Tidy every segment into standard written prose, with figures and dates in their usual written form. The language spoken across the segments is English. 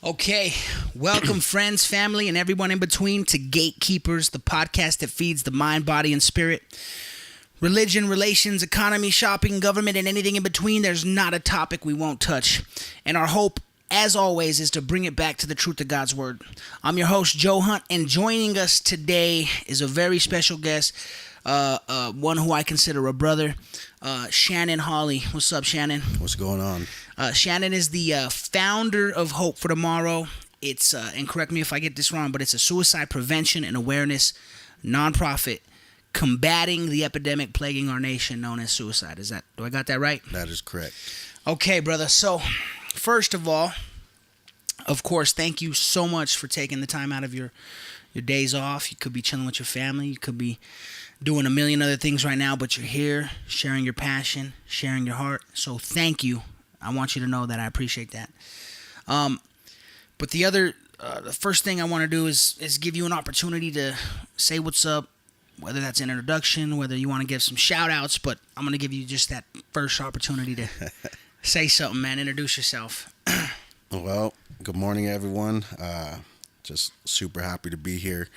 Okay, welcome friends, family, and everyone in between to Gatekeepers, the podcast that feeds the mind, body, and spirit. Religion, relations, economy, shopping, government, and anything in between, there's not a topic we won't touch. And our hope, as always, is to bring it back to the truth of God's Word. I'm your host, Joe Hunt, and joining us today is a very special guest, one who I consider a brother, Shannon Hawley. What's up, Shannon? What's going on? Shannon is the founder of Hope for Tomorrow. It's, and correct me if I get this wrong, but it's a suicide prevention and awareness nonprofit combating the epidemic plaguing our nation known as suicide. Do I got that right? That is correct. Okay, brother. So, first of all, of course, thank you so much for taking the time out of your days off. You could be chilling with your family. You could be doing a million other things right now, but you're here sharing your passion, sharing your heart. So thank you. I want you to know that I appreciate that. But the first thing I want to do is give you an opportunity to say what's up, whether that's an introduction, whether you want to give some shout outs, but I'm going to give you just that first opportunity to say something, man. Introduce yourself. Well, good morning, everyone. Just super happy to be here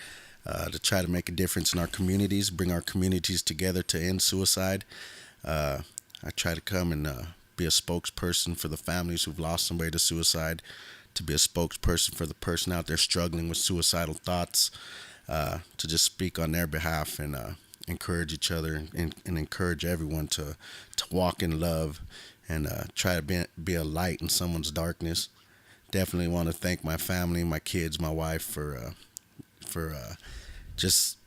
to try to make a difference in our communities, bring our communities together to end suicide. I try to come and be a spokesperson for the families who've lost somebody to suicide, to be a spokesperson for the person out there struggling with suicidal thoughts, to just speak on their behalf and encourage each other and encourage everyone to walk in love and try to be a light in someone's darkness. Definitely want to thank my family, my kids, my wife for just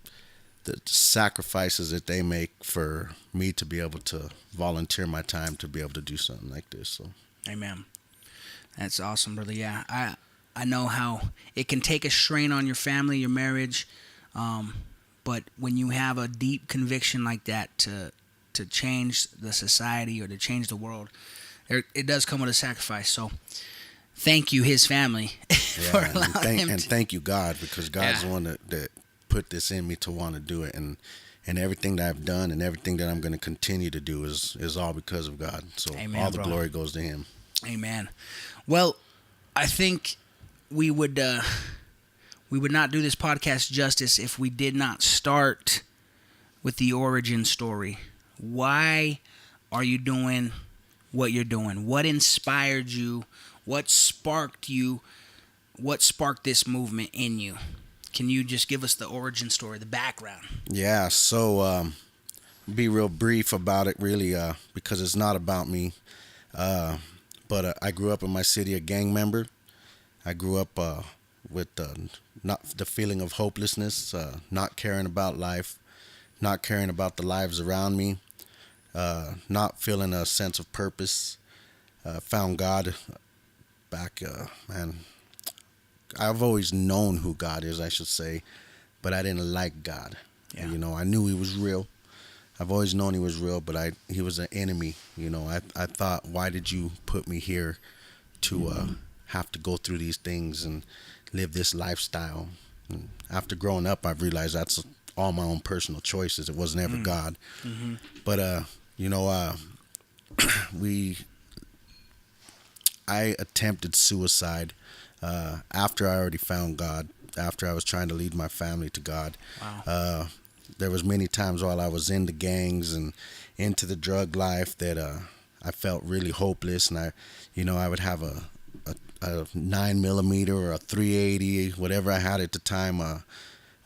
the sacrifices that they make for me to be able to volunteer my time to be able to do something like this. So, Amen. That's awesome, brother. Yeah, I know how it can take a strain on your family, your marriage, but when you have a deep conviction like that to change the society or to change the world, it does come with a sacrifice. So thank you, his family, for allowing him and thank you, God, because God's the one that put this in me to want to do it, and everything that I've done and everything that I'm going to continue to do is all because of God. So Amen, all the brother. glory goes to Him. Amen. Well, I think we would not do this podcast justice if we did not start with the origin story. Why are you doing what you're doing? What inspired you? What sparked you? What sparked this movement in you? Can you just give us the origin story, the background? Yeah, so be real brief about it, really, because it's not about me. But I grew up in my city a gang member. I grew up with not the feeling of hopelessness, not caring about life, not caring about the lives around me, not feeling a sense of purpose. Found God back, and I've always known who God is, I should say, but I didn't like God. Yeah. I knew He was real. I've always known He was real, but He was an enemy. I thought, why did you put me here to have to go through these things and live this lifestyle? And after growing up, I've realized that's all my own personal choices. It wasn't ever God. Mm-hmm. But I attempted suicide after I already found God, after I was trying to lead my family to God. Wow. There was many times while I was in the gangs and into the drug life that I felt really hopeless, and I would have a 9mm or a 380, whatever I had at the time,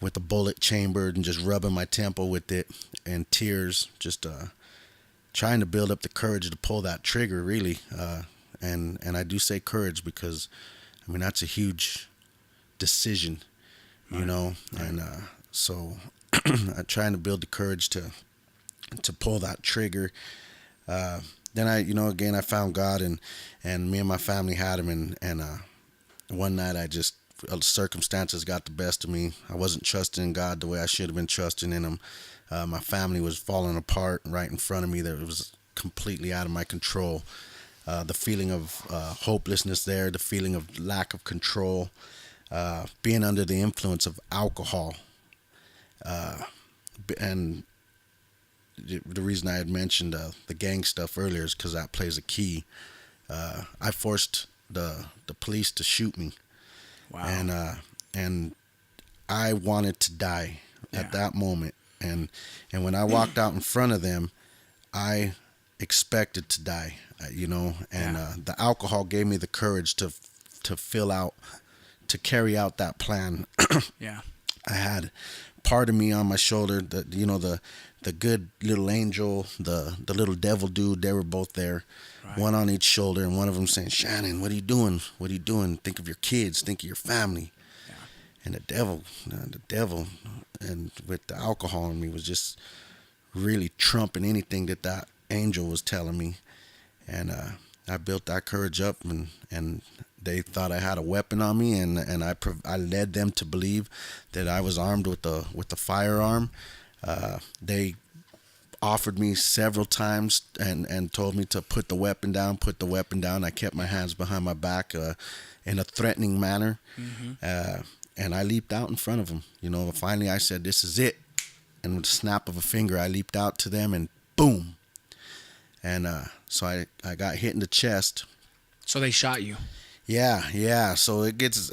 with a bullet chambered, and just rubbing my temple with it, and tears, just trying to build up the courage to pull that trigger, really. And I do say courage because, that's a huge decision, Right. and so I'm trying to build the courage to pull that trigger. Then I found God, and me and my family had Him, and one night circumstances got the best of me. I wasn't trusting in God the way I should have been trusting in Him. My family was falling apart right in front of me. That it was completely out of my control. The feeling of hopelessness there, the feeling of lack of control, being under the influence of alcohol, and the reason I had mentioned the gang stuff earlier is because that plays a key. I forced the police to shoot me. Wow. And I wanted to die at that moment. And when I walked out in front of them, I expected to die, and the alcohol gave me the courage to carry out that plan. Yeah. I had part of me on my shoulder, the good little angel, the little devil dude. They were both there, right. One on each shoulder, and one of them saying, "Shannon, what are you doing? What are you doing? Think of your kids. Think of your family." Yeah. And the devil, and with the alcohol in me was just really trumping anything that angel was telling me. And I built that courage up, and they thought I had a weapon on me, and I led them to believe that I was armed with the firearm. They offered me several times and told me to put the weapon down. I kept my hands behind my back in a threatening manner. Mm-hmm. And I leaped out in front of them. Finally I said, "This is it." And with a snap of a finger, I leaped out to them, and boom. And so I got hit in the chest. So they shot you. Yeah. So it gets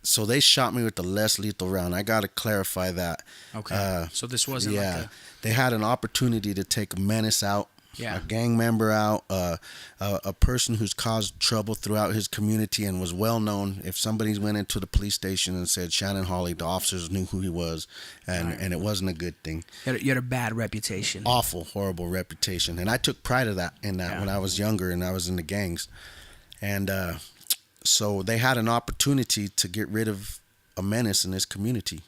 so they shot me with the less lethal round. I got to clarify that. Okay. So this wasn't like they had an opportunity to take a menace out, a gang member out, a person who's caused trouble throughout his community and was well known. If somebody went into the police station and said Shannon Hawley, the officers knew who he was, and it wasn't a good thing. You had a bad reputation. Awful, horrible reputation, and I took pride of that when I was younger and I was in the gangs, and so they had an opportunity to get rid of a menace in this community.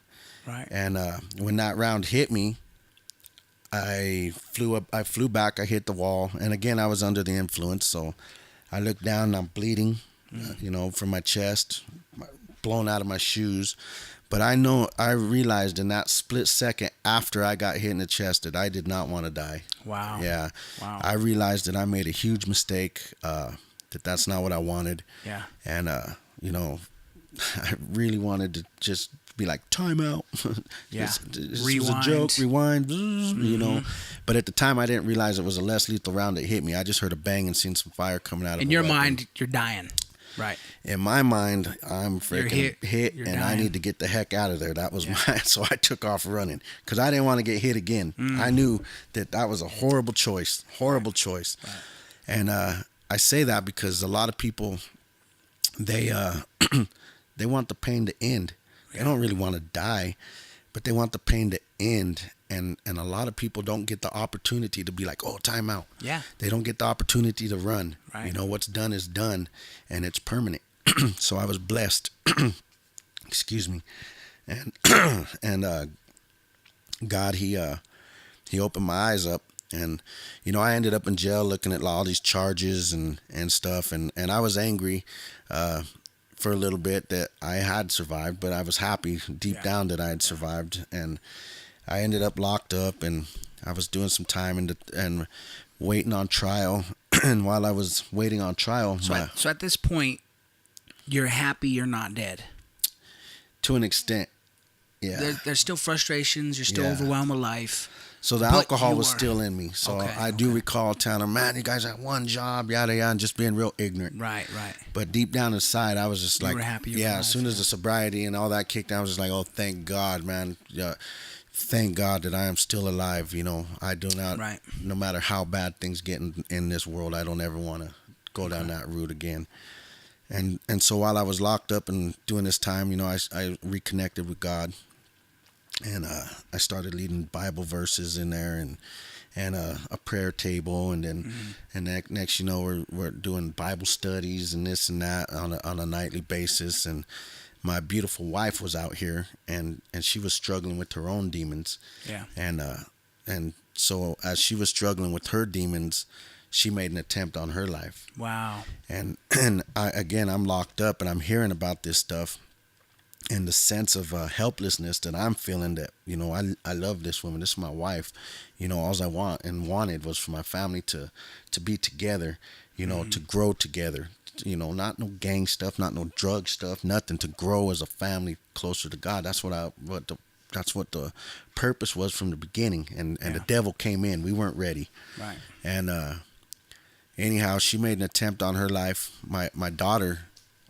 Right. And when that round hit me, I flew back, I hit the wall, and again I was under the influence, so I looked down and I'm bleeding, from my chest, blown out of my shoes. But I realized in that split second after I got hit in the chest that I did not want to die. Wow. Yeah. Wow. I realized that I made a huge mistake, that's not what I wanted. Yeah. And, I really wanted to just be like, time out. Yeah. This was a joke, rewind, But at the time, I didn't realize it was a less lethal round that hit me. I just heard a bang and seen some fire coming out of it. In your mind, you're dying. Right. In my mind, I'm freaking hit and dying. I need to get the heck out of there. That was so I took off running because I didn't want to get hit again. I knew that was a horrible choice. Right. And I say that because a lot of people, they they want the pain to end. They don't really want to die, but they want the pain to end. And a lot of people don't get the opportunity to be like, "Oh, time out." Yeah. They don't get the opportunity to run. Right. What's done is done, and it's permanent. So I was blessed. Excuse me. And God, he opened my eyes up. And, I ended up in jail looking at all these charges and stuff. And I was angry for a little bit that I had survived, but I was happy deep down that I had survived. And I ended up locked up, and I was doing some time and waiting on trial. And while I was waiting on trial... So at this point, you're happy you're not dead? To an extent, yeah. There's still frustrations. You're still overwhelmed with life. So the alcohol was still in me. So I do recall telling her, "Man, you guys had one job, yada, yada," and just being real ignorant. Right. But deep down inside, I was just you like, were happy as soon as the sobriety and all that kicked in, I was just like, "Oh, thank God, man. Yeah, thank God that I am still alive." I do not, no matter how bad things get in this world, I don't ever want to go down that route again. And so while I was locked up and doing this time, I reconnected with God. And I started leading Bible verses in there and a prayer table, and then and next we're doing Bible studies and this and that on a nightly basis. And my beautiful wife was out here, and she was struggling with her own demons. Yeah. And so as she was struggling with her demons, she made an attempt on her life. Wow. And I'm locked up, and I'm hearing about this stuff. And the sense of helplessness that I'm feeling, that, I love this woman. This is my wife. All I wanted was for my family to be together, to grow together. Not no gang stuff, not no drug stuff, nothing. To grow as a family closer to God. That's what the purpose was from the beginning. And the devil came in. We weren't ready. Right. And, anyhow, she made an attempt on her life. My daughter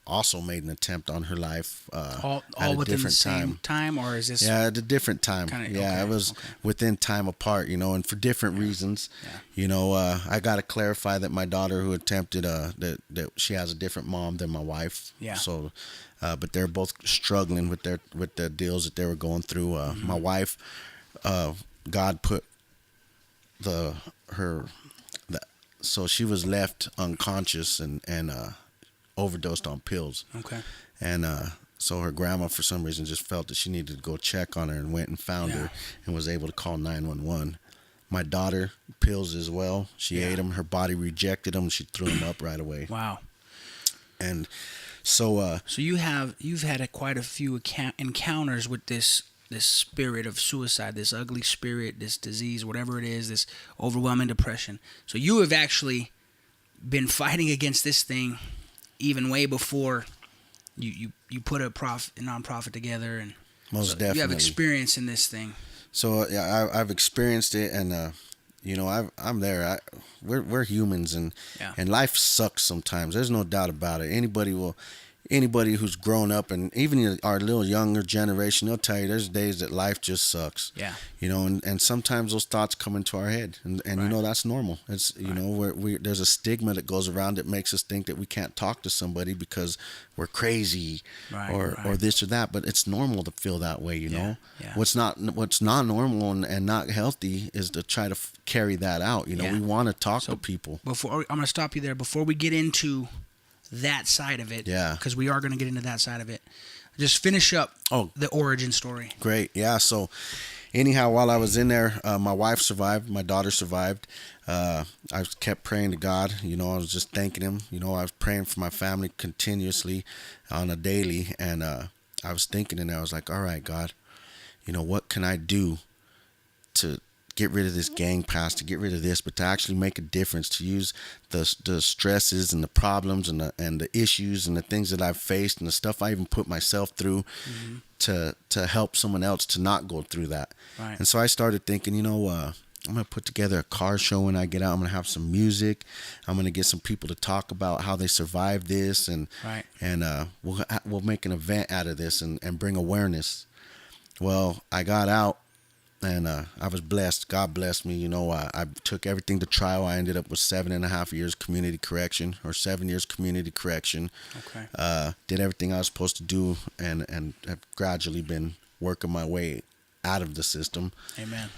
also made an attempt on her life. All at a within the different same time, or is this? Yeah, at a different time. Okay, It was within time apart, and for different reasons. Yeah. I got to clarify that my daughter who attempted that she has a different mom than my wife. Yeah. So, but they're both struggling with the deals that they were going through. My wife, God put so she was left unconscious and overdosed on pills. Okay. And so her grandma, for some reason, just felt that she needed to go check on her and went and found her and was able to call 911. My daughter, pills as well. She ate them. Her body rejected them. She threw them up right away. Wow. And so you've had quite a few encounters with this spirit of suicide, this ugly spirit, this disease, whatever it is, this overwhelming depression. So you have actually been fighting against this thing even way before you put a nonprofit together, and most definitely you have experience in this thing. So yeah, I've experienced it, and I'm there. We're humans, and life sucks sometimes. There's no doubt about it. Anybody who's grown up, and even our little younger generation, they'll tell you there's days that life just sucks. Yeah. And sometimes those thoughts come into our head, and Right. that's normal. It's there's a stigma that goes around that makes us think that we can't talk to somebody because we're crazy, or this or that. But it's normal to feel that way. Yeah. What's not normal and not healthy is to try to carry that out. We want to talk to people. I'm going to stop you there before we get into that side of it. Yeah. Because we are going to get into that side of it. Just finish up the origin story. Great. Yeah. So anyhow, while I was in there, my wife survived. My daughter survived. I kept praying to God. I was just thanking him. I was praying for my family continuously on a daily. And I was thinking, and I was like, all right, God, what can I do to get rid of this gang past, to get rid of this, but to actually make a difference, to use the stresses and the problems and the issues and the things that I've faced and the stuff I even put myself through to help someone else to not go through that. Right. And so I started thinking, I'm going to put together a car show when I get out. I'm going to have some music. I'm going to get some people to talk about how they survived this, and we'll make an event out of this and bring awareness. Well, I got out. And I was blessed. God blessed me. I took everything to trial. I ended up with 7.5 years community correction, or 7 years community correction. Okay. Did everything I was supposed to do, and have gradually been working my way out of the system. Amen.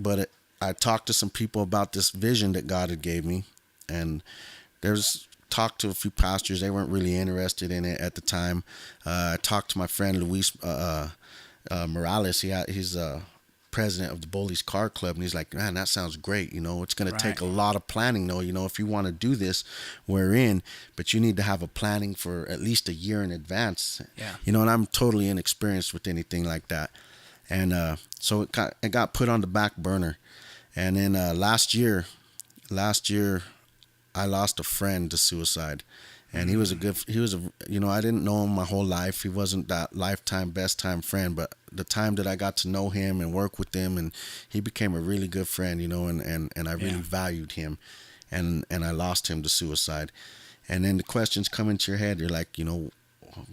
But I talked to some people about this vision that God had gave me, and talked to a few pastors. They weren't really interested in it at the time. I talked to my friend Luis Morales. He's president of the Bullies Car Club, and he's like, man, that sounds great. It's going to take a lot of planning, though. If you want to do this, we're in, but you need to have a planning for at least a year in advance. Yeah. And I'm totally inexperienced with anything like that. And so it got put on the back burner. And then last year, I lost a friend to suicide. And I didn't know him my whole life. He wasn't that lifetime, best time friend, but the time that I got to know him and work with him, and he became a really good friend, and I really valued him, and I lost him to suicide. And then the questions come into your head. You're like,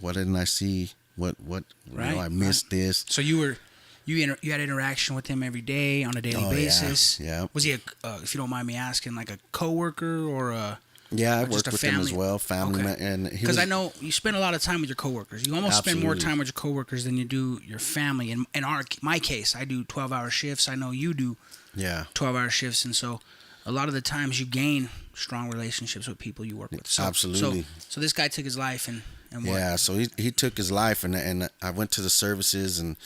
what didn't I see? What, I missed this. So you had interaction with him every day on a daily basis. Yeah. Was he if you don't mind me asking, like a coworker or a? Yeah, I worked with him as well, family. Okay. And because I know you spend a lot of time with your coworkers. You almost spend more time with your coworkers than you do your family. In my case, I do 12-hour shifts. I know you do 12-hour shifts, and so a lot of the times you gain strong relationships with people you work with. So, absolutely. So this guy took his life and what? Yeah, so he took his life, and I went to the services, and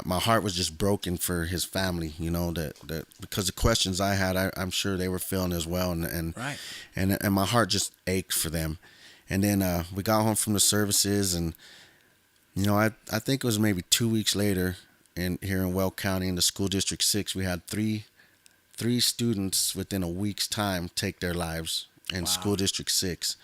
my heart was just broken for his family, that because the questions I had, I'm sure they were feeling as well, and my heart just ached for them. And then we got home from the services, and I think it was maybe 2 weeks later, here in Weld County in the school district 6, we had three students within a week's time take their lives in school district 6.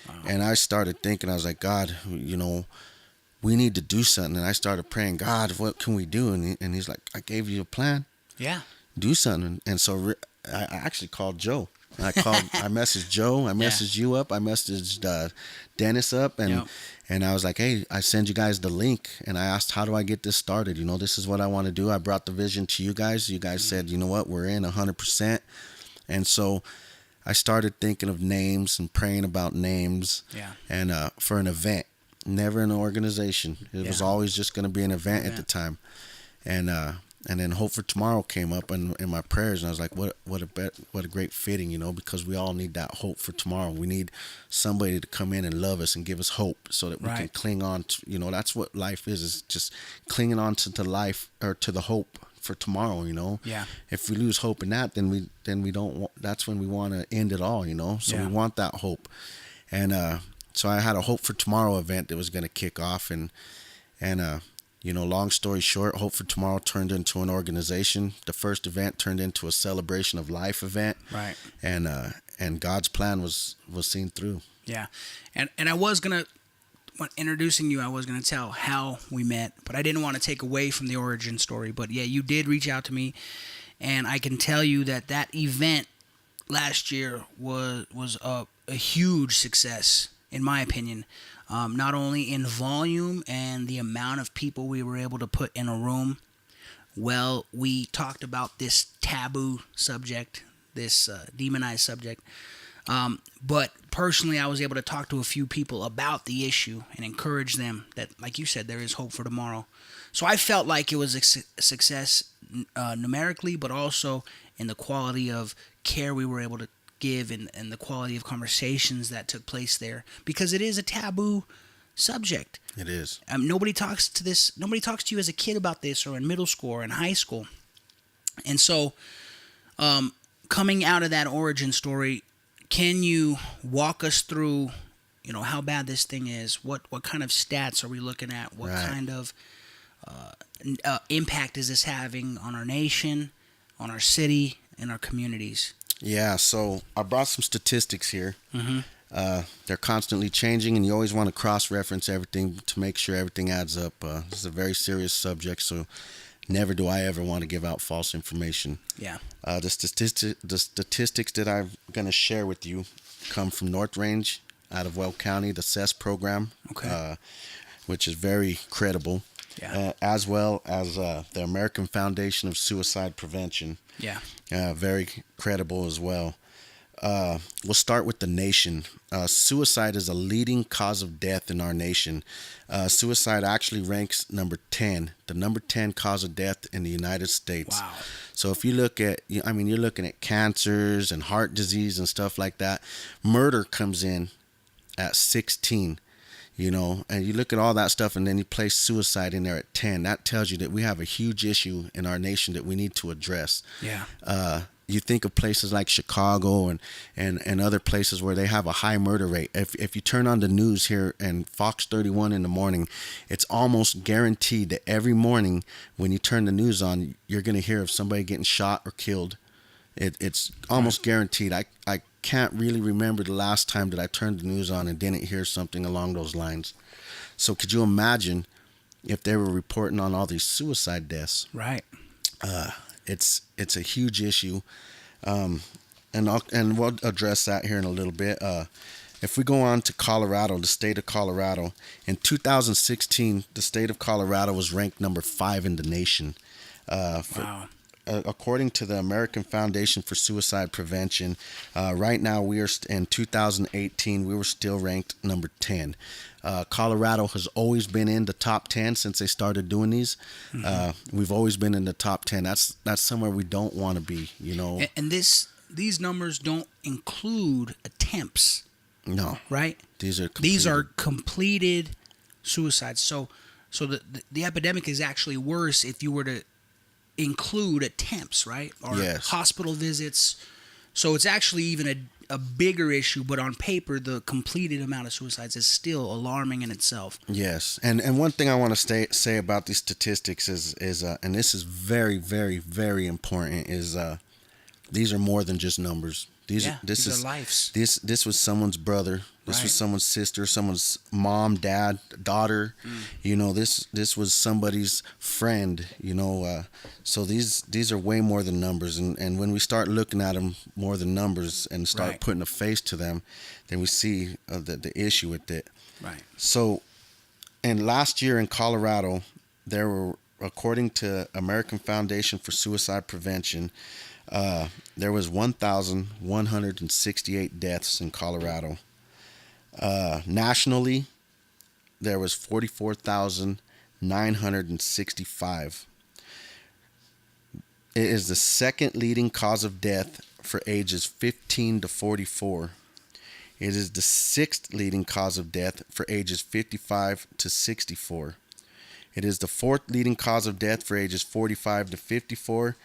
Wow. And I started thinking, I was like, God, we need to do something. And I started praying, God, what can we do? And he's like, I gave you a plan. Yeah. Do something. And so I actually called Joe. I messaged Joe. I messaged you up. I messaged Dennis up, Yep. and I was like, hey, I send you guys the link, and I asked, how do I get this started? You know, this is what I want to do. I brought the vision to you guys. You guys said, you know what, we're in 100%, and so I started thinking of names and praying about names. Yeah. And for an event, never an organization. It was always just going to be an event at the time, and then Hope for Tomorrow came up in my prayers, and I was like, what a great fitting, you know, because we all need that hope for tomorrow. We need somebody to come in and love us and give us hope so that we can cling on to, you know, that's what life is just clinging on to the life, or to the hope for tomorrow, you know. Yeah. If we lose hope in that, then we don't that's when we want to end it all, you know. So we want that hope. And so I had a Hope for Tomorrow event that was going to kick off, and you know, long story short, Hope for Tomorrow turned into an organization. The first event turned into a celebration of life event. Right. And God's plan was seen through. Yeah. And I was going to, when introducing you, I was going to tell how we met, but I didn't want to take away from the origin story. But yeah, you did reach out to me, and I can tell you that event last year was a huge success, in my opinion. Not only in volume and the amount of people we were able to put in a room. Well, we talked about this taboo subject, this demonized subject. But personally, I was able to talk to a few people about the issue and encourage them that, like you said, there is hope for tomorrow. So I felt like it was a success numerically, but also in the quality of care we were able to give, and the quality of conversations that took place there, because it is a taboo subject. It is. Nobody talks to you as a kid about this, or in middle school or in high school. And so coming out of that origin story, can you walk us through, you know, how bad this thing is? What kind of stats are we looking at? What kind of impact is this having on our nation, on our city, and our communities? Yeah, so I brought some statistics here. They're constantly changing, and you always want to cross-reference everything to make sure everything adds up. This is a very serious subject, so never do I ever want to give out false information. Yeah. The statistics that I'm going to share with you come from North Range out of Weld County, the CES program, which is very credible, as well as the American Foundation of Suicide Prevention. Yeah. Very credible as well. We'll start with the nation. Suicide is a leading cause of death in our nation. Suicide actually ranks number 10, the number 10 cause of death in the United States. Wow. So if you look at, I mean, you're looking at cancers and heart disease and stuff like that. Murder comes in at 16. You know, and you look at all that stuff, and then you place suicide in there at 10. That tells you that we have a huge issue in our nation that we need to address. Yeah. You think of places like Chicago and other places where they have a high murder rate. If you turn on the news here and Fox 31 in the morning, it's almost guaranteed that every morning when you turn the news on, you're going to hear of somebody getting shot or killed. It's almost guaranteed. I can't really remember the last time that I turned the news on and didn't hear something along those lines. So could you imagine if they were reporting on all these suicide deaths? Right. It's a huge issue, and we'll address that here in a little bit. If we go on to Colorado, the state of Colorado, in 2016, the state of Colorado was ranked number 5 in the nation. Wow. According to the American Foundation for Suicide Prevention, right now we are in 2018, we were still ranked number 10. Colorado has always been in the top 10 since they started doing these. We've always been in the top 10. That's somewhere we don't want to be, you know. And these numbers don't include attempts. No. Right? These are completed suicides. So the epidemic is actually worse if you were to include attempts, right? Or hospital visits. So it's actually even a bigger issue, but on paper, the completed amount of suicides is still alarming in itself. Yes. And one thing I want to say about these statistics is and this is very, very, very important, is these are more than just numbers. These Yeah, this these is are lives. this was someone's brother. This Right. was someone's sister, someone's mom, dad, daughter. You know, this was somebody's friend. You know, so these are way more than numbers. And when we start looking at them more than numbers and start Right. putting a face to them, then we see the issue with it. Right. So, and last year in Colorado, there were, according to American Foundation for Suicide Prevention, there was 1,168 deaths in Colorado. Nationally, there was 44,965. It is the second leading cause of death for ages 15 to 44. It is the sixth leading cause of death for ages 55 to 64. It is the fourth leading cause of death for ages 45 to 54,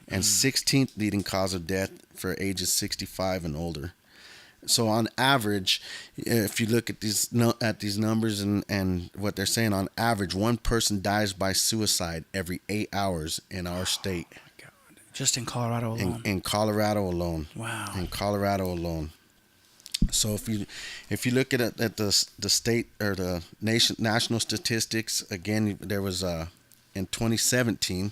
and 16th leading cause of death for ages 65 and older. So on average, if you look at these numbers and what they're saying, on average, one person dies by suicide every 8 hours in our state. Oh my God. Just in Colorado alone. In Colorado alone. Wow. In Colorado alone. So if you look at the state or the national statistics, again, there was in 2017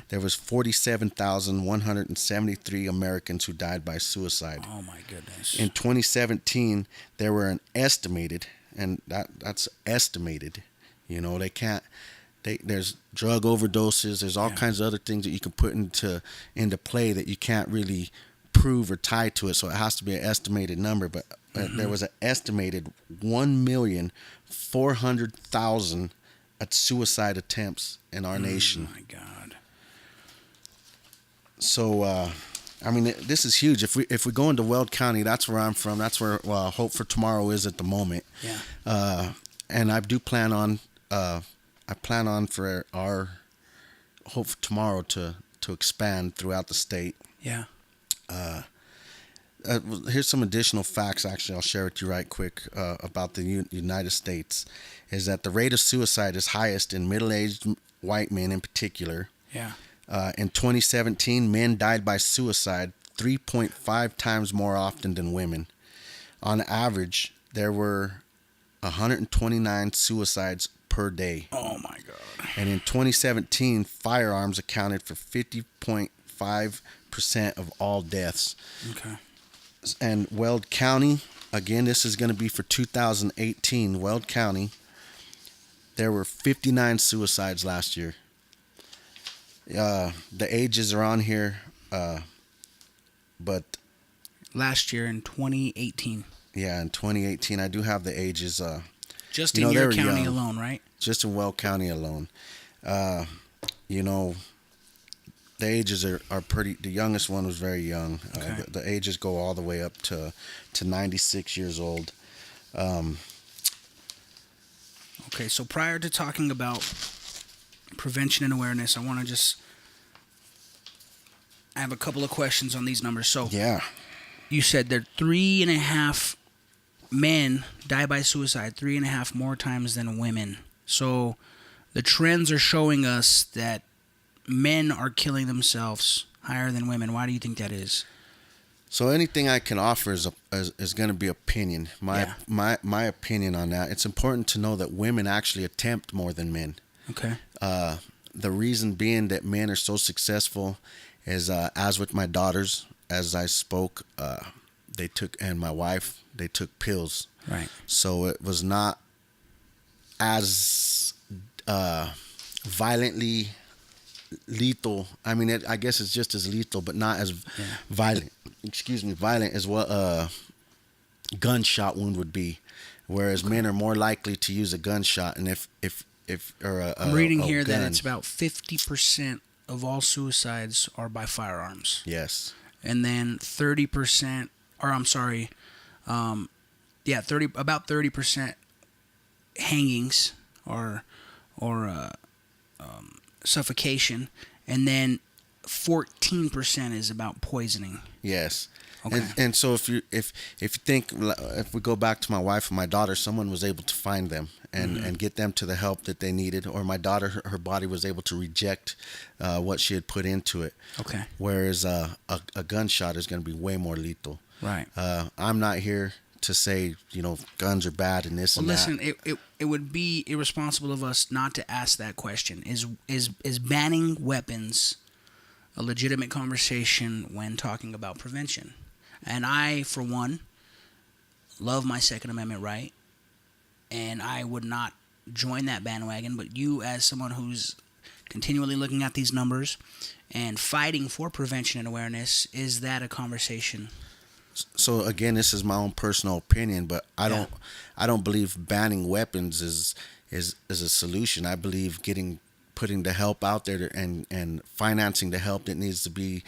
there was 47,173 Americans who died by suicide. Oh my goodness. In 2017 there were an estimated, and that's estimated. You know, there's drug overdoses. There's all kinds of other things that you can put into play that you can't really prove or tie to it, so it has to be an estimated number. But there was an estimated 1,400,000 suicide attempts in our nation. Oh my God. So I mean, this is huge. If we go into Weld County, that's where I'm from. That's where Hope for Tomorrow is at the moment. Yeah. And I do plan on for our Hope for Tomorrow to expand throughout the state. Yeah. Here's some additional facts. Actually, I'll share with you right quick about the United States. Is that the rate of suicide is highest in middle-aged white men in particular. Yeah. In 2017, men died by suicide 3.5 times more often than women. On average, there were 129 suicides per day. Oh my God. And in 2017, firearms accounted for 50.5% of all deaths. Okay. And Weld County, again, this is going to be for 2018. Weld County, there were 59 suicides last year. The ages are on here, but Last year in 2018. yeah, in 2018, I do have the ages. Just in your county young. alone, right? Just in Weld County alone. You know, the ages are pretty. The youngest one was very young. Okay. The ages go all the way up to 96 years old. Okay, so prior to talking about prevention and awareness, I have a couple of questions on these numbers. So Yeah. you said that 3.5 men die by suicide 3.5 more times than women. So the trends are showing us that men are killing themselves higher than women. Why do you think that is? So anything I can offer is going to be opinion. My opinion on that. It's important to know that women actually attempt more than men. Okay. The reason being that men are so successful is, as with my daughters, as I spoke, and my wife, they took pills. Right. So it was not as violently lethal. I mean, I guess it's just as lethal, but not as violent. Violent as what a gunshot wound would be. Whereas men are more likely to use a gunshot, and I'm reading here gun. that it's about 50% of all suicides are by firearms. Yes. And then 30%, or I'm sorry, about 30% hangings or suffocation, and then 14% is about poisoning. Yes. Okay. And so if you think, if we go back to my wife and my daughter, someone was able to find them, and get them to the help that they needed. Or my daughter, her body was able to reject what she had put into it. Okay. Whereas a gunshot is going to be way more lethal. Right. I'm not here to say, guns are bad and this and listen, that. it would be irresponsible of us not to ask that question. Is banning weapons a legitimate conversation when talking about prevention? And I, for one, love my Second Amendment right, and I would not join that bandwagon. But you, as someone who's continually looking at these numbers and fighting for prevention and awareness, is that a conversation? So again, this is my own personal opinion, but I don't believe banning weapons is a solution. I believe putting the help out there and financing the help that needs to be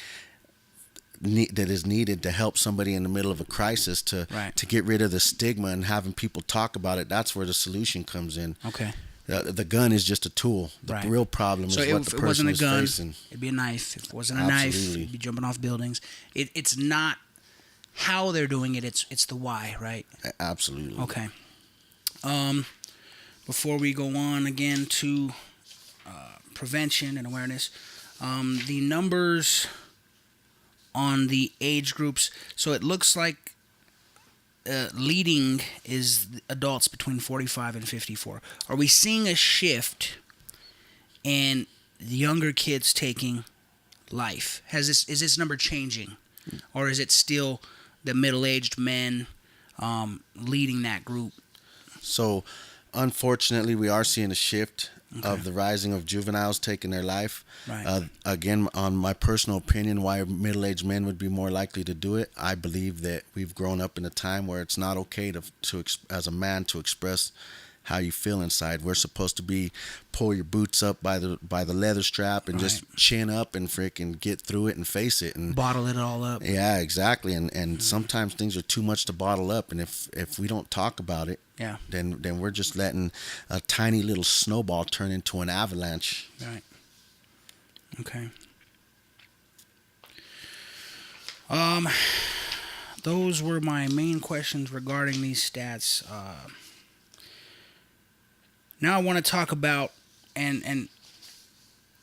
that is needed to help somebody in the middle of a crisis to get rid of the stigma and having people talk about it. That's where the solution comes in. Okay. The gun is just a tool. The real problem is what the person is facing. It'd be a knife. If it wasn't a knife, you'd be jumping off buildings. It's not how they're doing it. It's the why, right? Absolutely. Okay. Before we go on again to prevention and awareness, the numbers on the age groups. So it looks like leading is adults between 45 and 54. Are we seeing a shift in the younger kids taking life? Is this number changing, or is it still the middle-aged men leading that group? So, unfortunately, we are seeing a shift of the rising of juveniles taking their life. Right. Again, on my personal opinion, why middle-aged men would be more likely to do it, I believe that we've grown up in a time where it's not okay to as a man to express how you feel inside. We're supposed to be pull your boots up by the leather strap and just chin up and freaking get through it and face it and bottle it all up. Yeah, exactly. And sometimes things are too much to bottle up, and if we don't talk about it, then we're just letting a tiny little snowball turn into an avalanche. Right. Okay. Those were my main questions regarding these stats. Now I want to talk about and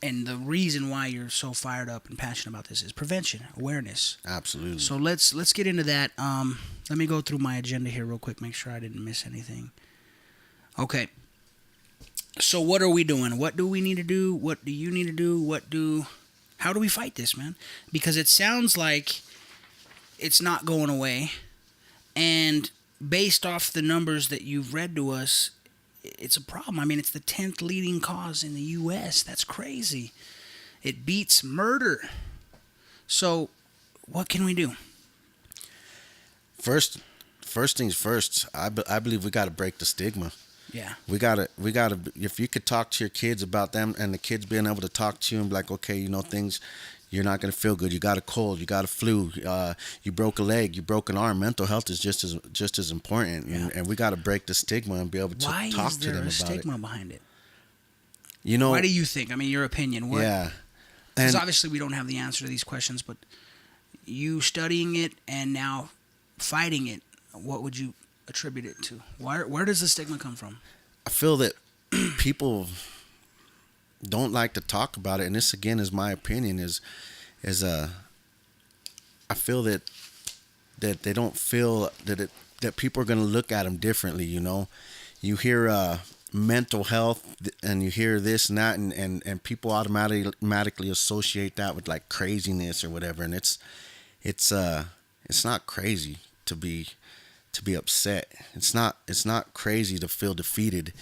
the reason why you're so fired up and passionate about this is prevention, awareness. Absolutely. So let's get into that. Let me go through my agenda here real quick, make sure I didn't miss anything. Okay. So what are we doing? What do we need to do? What do you need to do? How do we fight this, man? Because it sounds like it's not going away. And based off the numbers that you've read to us, it's a problem. I mean, it's the 10th leading cause in the U.S. That's crazy. It beats murder. So what can we do? First things first, I believe we got to break the stigma. Yeah. We gotta. If you could talk to your kids about them, and the kids being able to talk to you and be like, okay, things, you're not gonna feel good. You got a cold. You got a flu. You broke a leg. You broke an arm. Mental health is just as important. Yeah. And we got to break the stigma and be able to talk to them about it. Why is there a stigma behind it? Why do you think? I mean, your opinion. Yeah. Because obviously we don't have the answer to these questions, but you studying it and now fighting it, what would you attribute it to? Where does the stigma come from? I feel that people don't like to talk about it, and this again is my opinion. I feel that they don't feel that people are going to look at them differently. You hear mental health and you hear this and that, and people automatically associate that with like craziness or whatever, and it's not crazy to be upset. It's not crazy to feel defeated.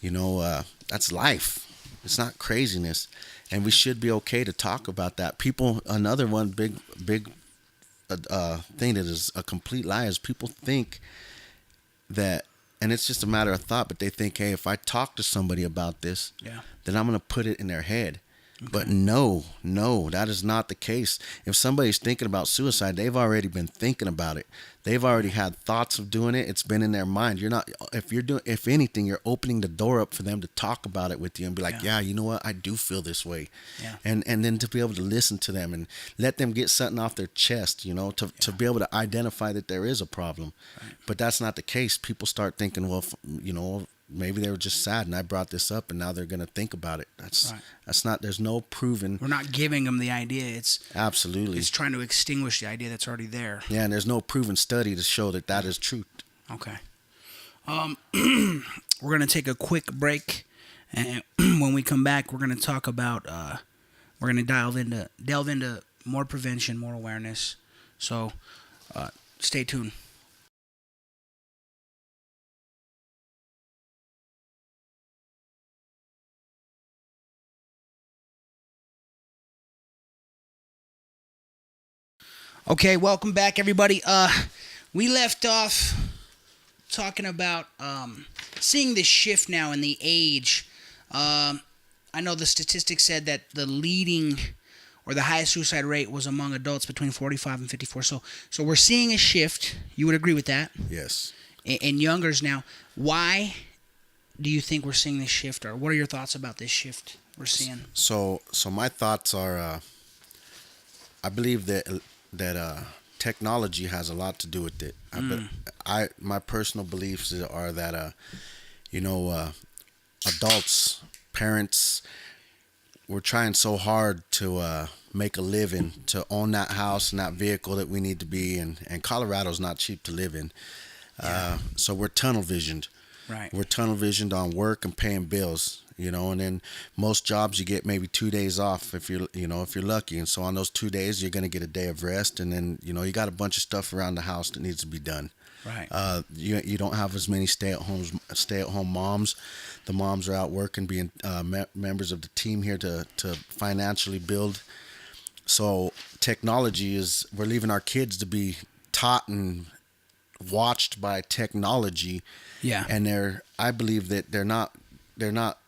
That's life. It's not craziness, and we should be okay to talk about that. People, another one big thing that is a complete lie is people think that, and it's just a matter of thought, but they think, hey, if I talk to somebody about this, then I'm going to put it in their head. Okay. But no, that is not the case. If somebody's thinking about suicide, they've already been thinking about it. They've already had thoughts of doing it. It's been in their mind. If anything, you're opening the door up for them to talk about it with you and be like, yeah, you know what? I do feel this way. Yeah. And then to be able to listen to them and let them get something off their chest, to be able to identify that there is a problem. Right. But that's not the case. People start thinking, well, maybe they were just sad, and I brought this up, and now they're gonna think about it. Right. That's not. There's no proven. We're not giving them the idea. It's Absolutely. trying to extinguish the idea that's already there. Yeah, and there's no proven study to show that that is truth. Okay. We're gonna take a quick break, and when we come back, we're gonna talk about. We're gonna delve into more prevention, more awareness. So, stay tuned. Okay, welcome back, everybody. We left off talking about seeing this shift now in the age. I know the statistics said that the leading or the highest suicide rate was among adults between 45 and 54. So we're seeing a shift. You would agree with that? Yes. In youngers now. Why do you think we're seeing this shift, or what are your thoughts about this shift we're seeing? So my thoughts are, I believe that technology has a lot to do with it. My personal beliefs are that adults, parents, we're trying so hard to make a living, to own that house and that vehicle that we need to be in. And Colorado's not cheap to live in. So we're tunnel visioned. Right. We're tunnel visioned on work and paying bills, and then most jobs you get maybe 2 days off if you're lucky. And so on those 2 days, you're going to get a day of rest. And then, you got a bunch of stuff around the house that needs to be done. Right. You don't have as many stay-at-home moms. The moms are out working, being members of the team here to financially build. So technology we're leaving our kids to be taught and watched by technology. Yeah. And I believe that they're not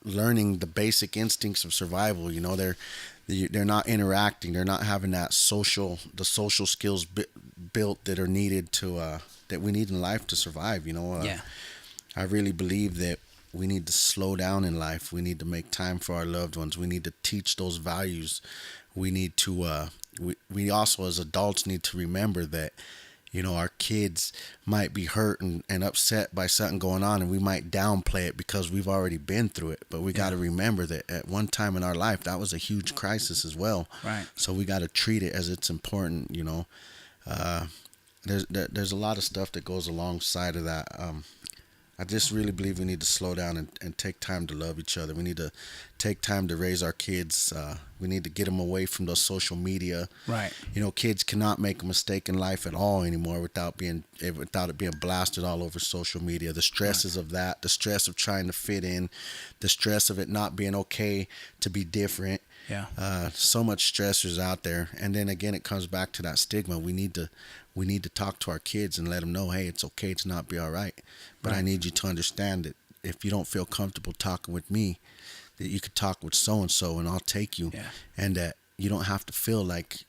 learning the basic instincts of survival. They're not interacting. They're not having the social skills built that are needed that we need in life to survive. Yeah. I really believe that we need to slow down in life. We need to make time for our loved ones. We need to teach those values. We need to. We also, as adults, need to remember that. Our kids might be hurt and upset by something going on, and we might downplay it because we've already been through it. But we got to remember that at one time in our life, that was a huge crisis as well. Right. So we got to treat it as it's important. There's a lot of stuff that goes alongside of that. I just really believe we need to slow down and take time to love each other. We need to take time to raise our kids. We need to get them away from those social media. Right. Kids cannot make a mistake in life at all anymore without it being blasted all over social media. The stresses of that, the stress of trying to fit in, the stress of it not being okay to be different. Yeah. So much stressors out there. And then again, it comes back to that stigma. We need to talk to our kids and let them know, hey, it's okay to not be all right. But I need you to understand that if you don't feel comfortable talking with me, that you could talk with so-and-so and I'll take you. Yeah. And that you don't have to feel like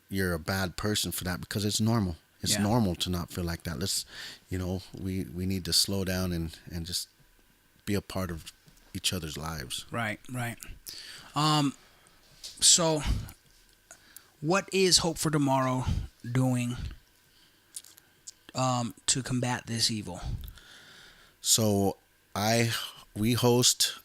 you're a bad person for that, because it's normal. It's normal to not feel like that. We need to slow down and just be a part of each other's lives. Right. So what is Hope for Tomorrow doing to combat this evil? So we host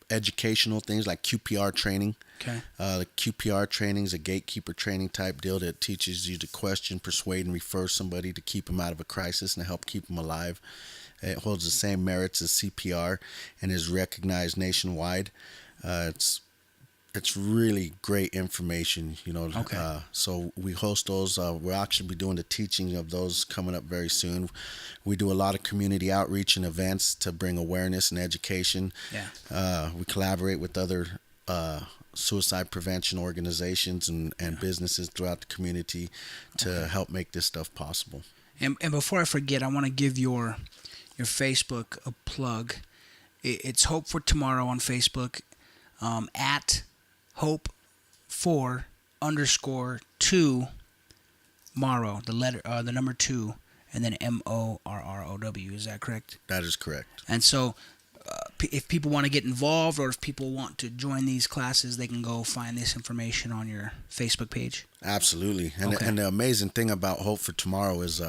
educational things like QPR training. Okay. The QPR training is a gatekeeper training type deal that teaches you to question, persuade, and refer somebody to keep them out of a crisis and to help keep them alive. It holds the same merits as CPR and is recognized nationwide. It's really great information, Okay. So we host those. We'll actually be doing the teaching of those coming up very soon. We do a lot of community outreach and events to bring awareness and education. Yeah. We collaborate with other suicide prevention organizations and businesses throughout the community to help make this stuff possible. And before I forget, I want to give your Facebook a plug. It's Hope for Tomorrow on Facebook, at Hope for _2 Morrow, the number 2, and then MORROW. Is that correct? That is correct. And so, if people want to get involved or if people want to join these classes, they can go find this information on your Facebook page. Absolutely. And the amazing thing about Hope for Tomorrow is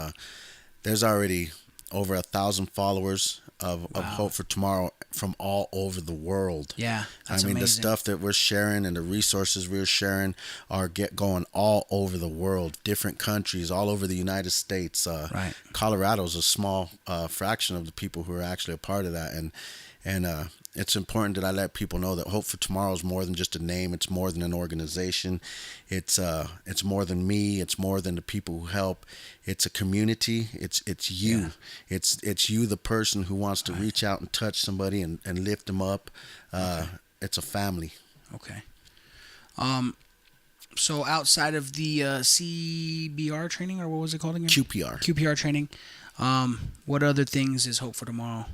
there's already over 1,000 followers of Wow. Hope for Tomorrow from all over the world. Yeah, that's I mean, the amazing. stuff that we're sharing and the resources we're sharing are going all over the world, different countries, all over the United States. Right. Colorado's a small fraction of the people who are actually a part of that, and it's important that I let people know that Hope for Tomorrow is more than just a name. It's more than an organization. It's more than me. It's more than the people who help. It's a community. It's you. Yeah. It's you, the person who wants to reach out and touch somebody and lift them up. It's a family. Okay. So outside of the CBR training, or what was it called again? QPR. QPR training. What other things is Hope for Tomorrow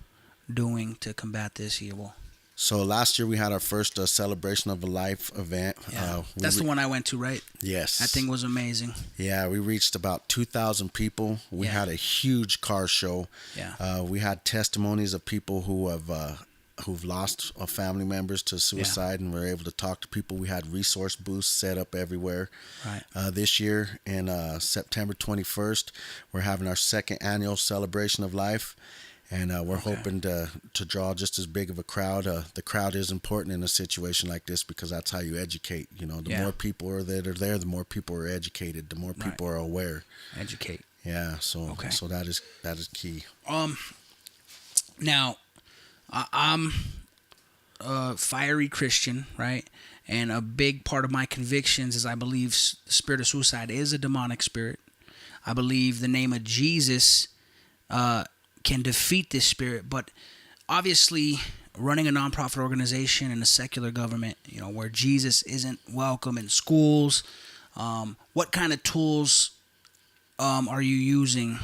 doing to combat this evil? So last year we had our first celebration of a life event. Yeah. That's the one I went to, right? Yes. That thing was amazing. Yeah, we reached about 2,000 people. We Yeah. had a huge car show. Yeah. We had testimonies of people who've lost family members to suicide, and we're able to talk to people. We had resource booths set up everywhere. Right. This year, in September 21st, we're having our second annual celebration of life. And we're hoping to draw just as big of a crowd. The crowd is important in a situation like this because that's how you educate. You know, the more people are that are there, the more people are educated, the more people are aware. Educate. Yeah. So so that is key. Now, I'm a fiery Christian, right? And a big part of my convictions is I believe the spirit of suicide is a demonic spirit. I believe the name of Jesus can defeat this spirit, but obviously running a nonprofit organization in a secular government, you know, where Jesus isn't welcome in schools, what kind of tools are you using?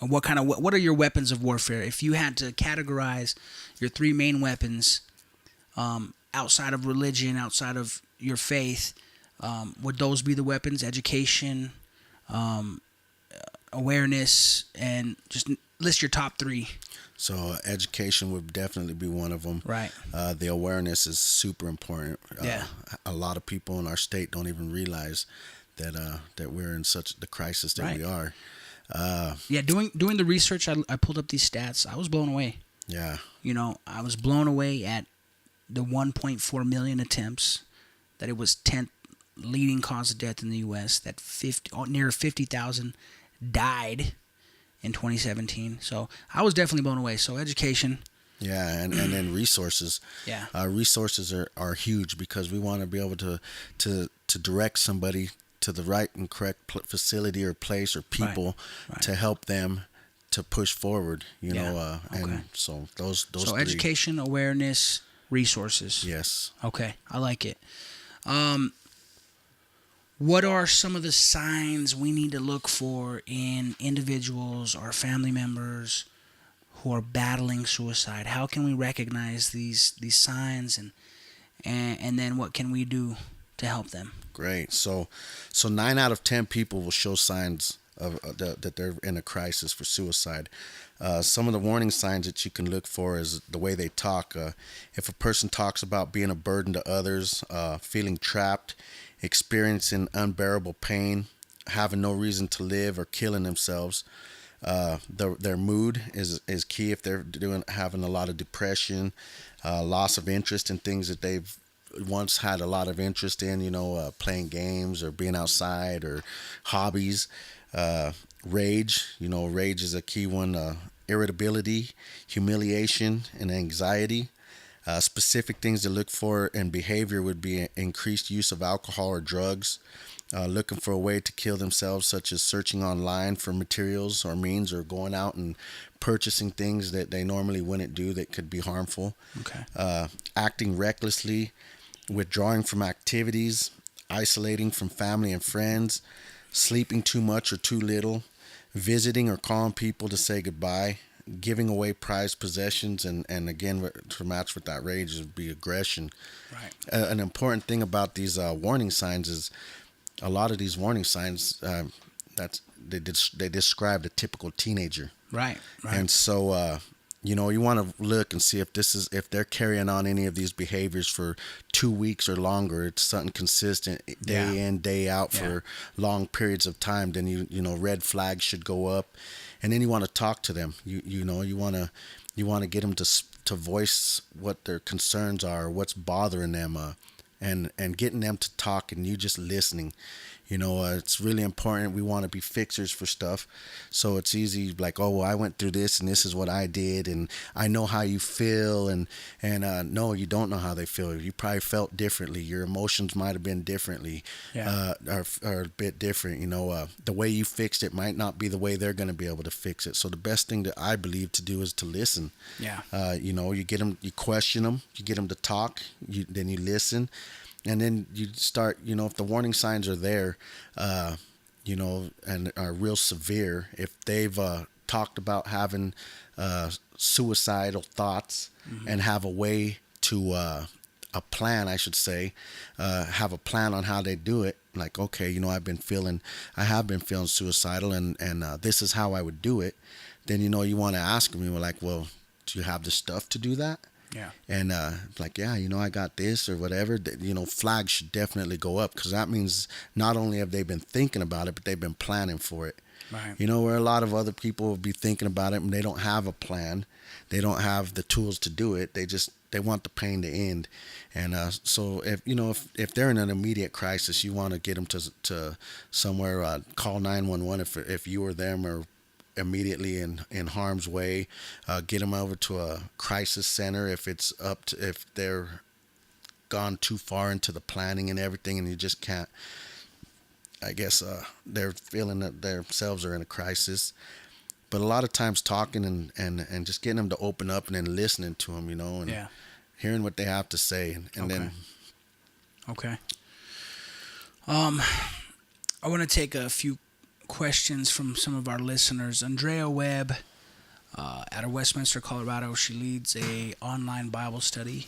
What are your weapons of warfare? If you had to categorize your three main weapons outside of religion, outside of your faith, would those be the weapons? Education, awareness, and just list your top three. So education would definitely be one of them. Right. The awareness is super important. Yeah. A lot of people in our state don't even realize that we're in such the crisis that we are. Yeah, doing the research, I pulled up these stats. I was blown away. Yeah. You know, I was blown away at the 1.4 million attempts, that it was 10th leading cause of death in the U.S., that near 50,000 died in 2017. So I was definitely blown away. So education. Yeah, and then resources. Yeah. Resources are huge because we want to be able to direct somebody to the right and correct facility or place or people to help them to push forward. You know, and so those. So three. Education, awareness, resources. Yes. Okay, I like it. What are some of the signs we need to look for in individuals or family members who are battling suicide? How can we recognize these signs, and then what can we do to help them? Great. So 9 out of 10 people will show signs of that they're in a crisis for suicide. Some of the warning signs that you can look for is the way they talk. If a person talks about being a burden to others, feeling trapped, experiencing unbearable pain, having no reason to live, or killing themselves. Their mood is key. If they're having a lot of depression, loss of interest in things that they've once had a lot of interest in, you know, playing games or being outside or hobbies. Rage, you know, rage is a key one. Irritability, humiliation, and anxiety. Specific things to look for in behavior would be increased use of alcohol or drugs, looking for a way to kill themselves, such as searching online for materials or means, or going out and purchasing things that they normally wouldn't do that could be harmful. Okay. Acting recklessly, withdrawing from activities, isolating from family and friends, sleeping too much or too little, visiting or calling people to say goodbye, giving away prized possessions, and again, to match with that rage would be aggression. Right. An important thing about these warning signs is a lot of these warning signs they describe the typical teenager. Right. And so you want to look and see if they're carrying on any of these behaviors for 2 weeks or longer. It's something consistent day in, day out for long periods of time. Then red flags should go up, and then you want to talk to them. You want to get them to voice what their concerns are, what's bothering them, and getting them to talk, and you just listening. It's really important. We want to be fixers for stuff. So it's easy, like, oh, well, I went through this and this is what I did, and I know how you feel. And no, you don't know how they feel. You probably felt differently. Your emotions might have been differently, are a bit different. The way you fixed it might not be the way they're going to be able to fix it. So the best thing that I believe to do is to listen. You get them, you question them, you get them to talk, then you listen. And then you start, if the warning signs are there, and are real severe, if they've talked about having suicidal thoughts, and have a way to, a plan, I should say, have a plan on how they do it. Like, okay, I have been feeling suicidal, and this is how I would do it. Then, you want to ask them, you're like, well, do you have the stuff to do that? And like, I got this or whatever. Flags should definitely go up, because that means not only have they been thinking about it, but they've been planning for it. Right. Where a lot of other people will be thinking about it and they don't have a plan, they don't have the tools to do it. They want the pain to end. And so if they're in an immediate crisis, you want to get them to somewhere. Call 911 if you or them are immediately in harm's way. Get them over to a crisis center if they're gone too far into the planning and everything, and you just can't. I guess they're feeling that themselves are in a crisis. But a lot of times talking and just getting them to open up, and then listening to them, and hearing what they have to say, and then. Okay. I want to take a few questions from some of our listeners. Andrea Webb, out of Westminster, Colorado. She leads a online Bible study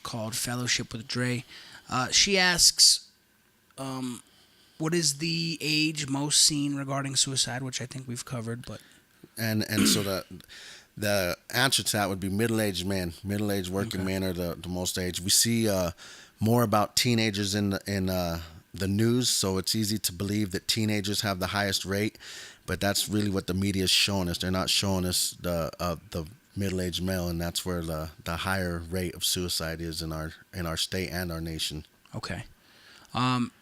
called Fellowship with Dre. She asks, what is the age most seen regarding suicide, which I think we've covered, but and so the answer to that would be middle-aged men. Middle-aged working men are the most age. We see more about teenagers in the news, so it's easy to believe that teenagers have the highest rate, but that's really what the media is showing us. They're not showing us the middle-aged male, and that's where the higher rate of suicide is in our state and our nation. Okay.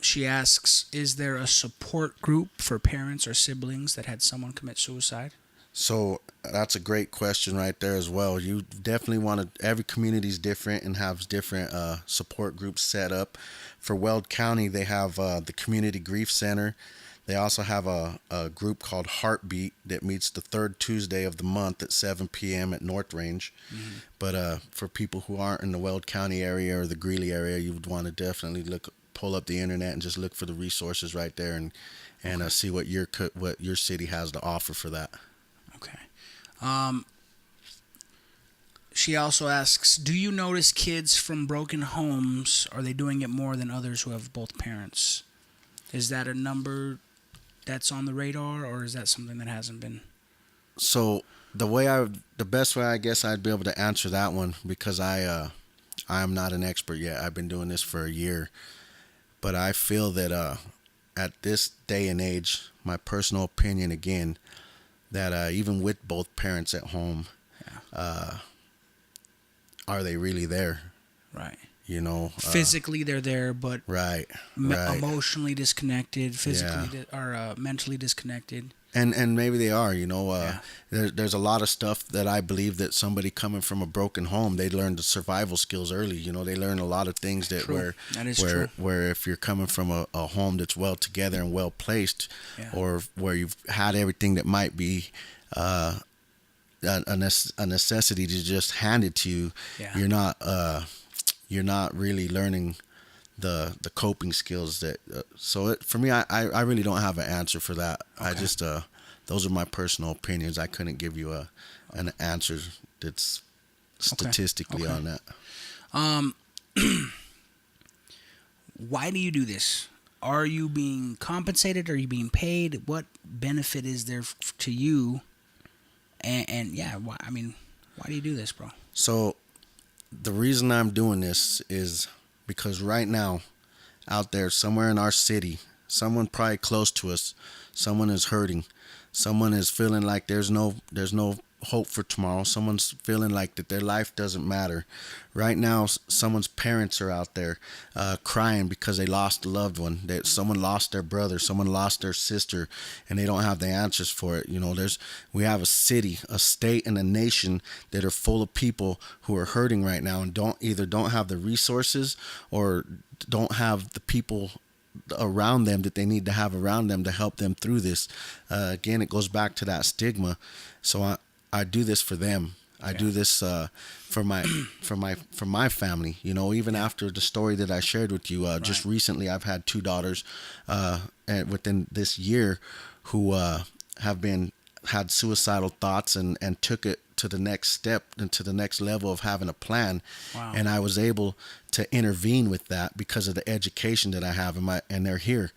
She asks, is there a support group for parents or siblings that had someone commit suicide? So that's a great question right there as well. You definitely want to, every community is different and has different support groups set up. For Weld County, they have the Community Grief Center. They also have a group called Heartbeat that meets the third Tuesday of the month at 7 p.m. at North Range. Mm-hmm. But for people who aren't in the Weld County area or the Greeley area, you would want to definitely pull up the internet and just look for the resources right there and see what your city has to offer for that. Okay. She also asks, do you notice kids from broken homes, are they doing it more than others who have both parents? Is that a number that's on the radar, or is that something that hasn't been? So the best way I guess I'd be able to answer that one, because I am not an expert yet. I've been doing this for a year, but I feel that at this day and age, my personal opinion again, that even with both parents at home, are they really there? Right. Physically they're there, but right. Emotionally disconnected, physically or mentally disconnected. And maybe they are. There's a lot of stuff that I believe that somebody coming from a broken home, they learn the survival skills early. They learn a lot of things that where if you're coming from a home that's well together and well placed, or where you've had everything that might be a necessity to just handed to you, you're not really learning the coping skills that for me, I really don't have an answer for that. Okay. I just those are my personal opinions. I couldn't give you an answer that's statistically on that. Why do you do this? Are you being compensated? Are you being paid? What benefit is there to you And yeah, why do you do this, bro? So the reason I'm doing this is because right now, out there somewhere in our city, someone probably close to us, someone is hurting. Someone is feeling like there's no hope for tomorrow. Someone's feeling like that their life doesn't matter. Right now, someone's parents are out there crying because they lost a loved one. That someone lost their brother, someone lost their sister, and they don't have the answers for it. We have a city, a state, and a nation that are full of people who are hurting right now and don't have the resources or don't have the people around them that they need to have around them to help them through this. Again, it goes back to that stigma. So I do this for them. I do this for my family. Even after the story that I shared with you, just recently, I've had two daughters, and within this year, who had suicidal thoughts and took it to the next step and to the next level of having a plan. Wow. And I was able to intervene with that because of the education that I have and they're here.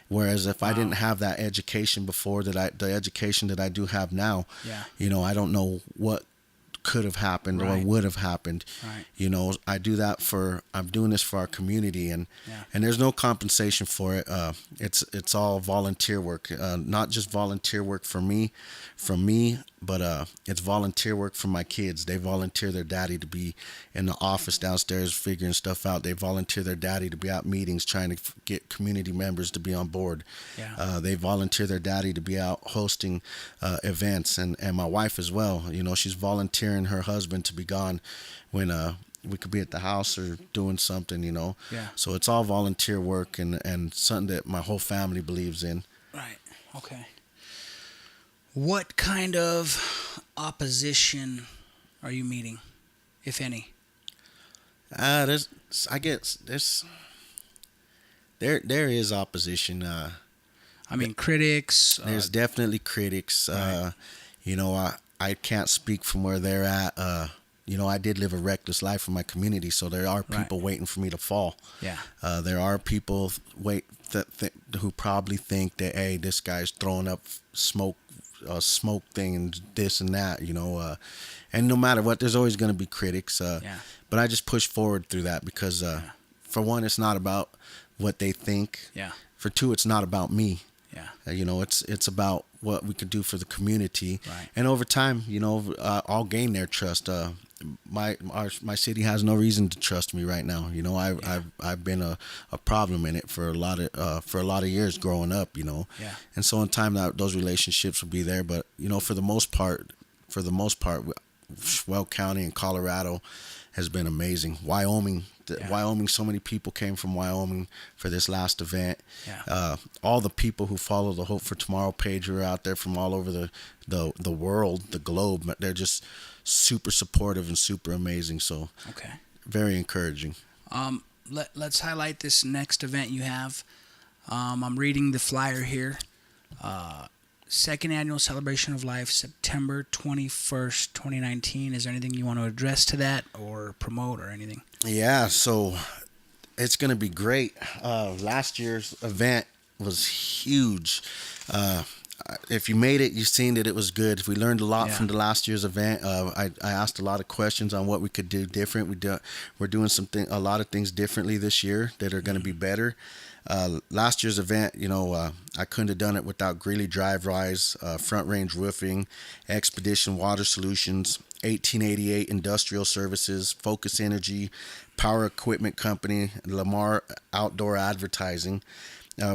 Whereas if I didn't have that education before, the education that I do have now, I don't know what could have happened or would have happened. Right. I'm doing this for our community, and there's no compensation for it. It's all volunteer work, not just volunteer work from me, but it's volunteer work for my kids. They volunteer their daddy to be in the office downstairs figuring stuff out. They volunteer their daddy to be at meetings trying to get community members to be on board. They volunteer their daddy to be out hosting events, and my wife as well. She's volunteering her husband to be gone when we could be at the house or doing something. So it's all volunteer work and something that my whole family believes in. Right. Okay. What kind of opposition are you meeting, if any? There is opposition. Critics. There's definitely critics. Right. I can't speak from where they're at. I did live a reckless life in my community, so there are people waiting for me to fall. Yeah. There are people who probably think that, hey, this guy's throwing up smoke thing and this and that, and no matter what, there's always going to be critics. But I just push forward through that because, for one, it's not about what they think. Yeah. For two, it's not about me. Yeah. It's about what we could do for the community. Right. And over time, I'll gain their trust. My city has no reason to trust me right now. I've been a problem in it for a lot of years growing up. Yeah. And so in time those relationships will be there. But for the most part, Weld County and Colorado has been amazing. Wyoming, so many people came from Wyoming for this last event. Yeah. All the people who follow the Hope for Tomorrow page are out there from all over the world, the globe. They're just super supportive and super amazing. So very encouraging. Let's highlight this next event you have. I'm reading the flyer here. Second Annual Celebration of Life, September 21st, 2019. Is there anything you want to address to that or promote or anything? Yeah, so it's going to be great. Last year's event was huge. If you made it, you've seen that it was good. We learned a lot from the last year's event. I asked a lot of questions on what we could do different. We're doing a lot of things differently this year that are going to be better. Last year's event, I couldn't have done it without Greeley Drive Rise, Front Range Roofing, Expedition Water Solutions, 1888 Industrial Services, Focus Energy, Power Equipment Company, Lamar Outdoor Advertising.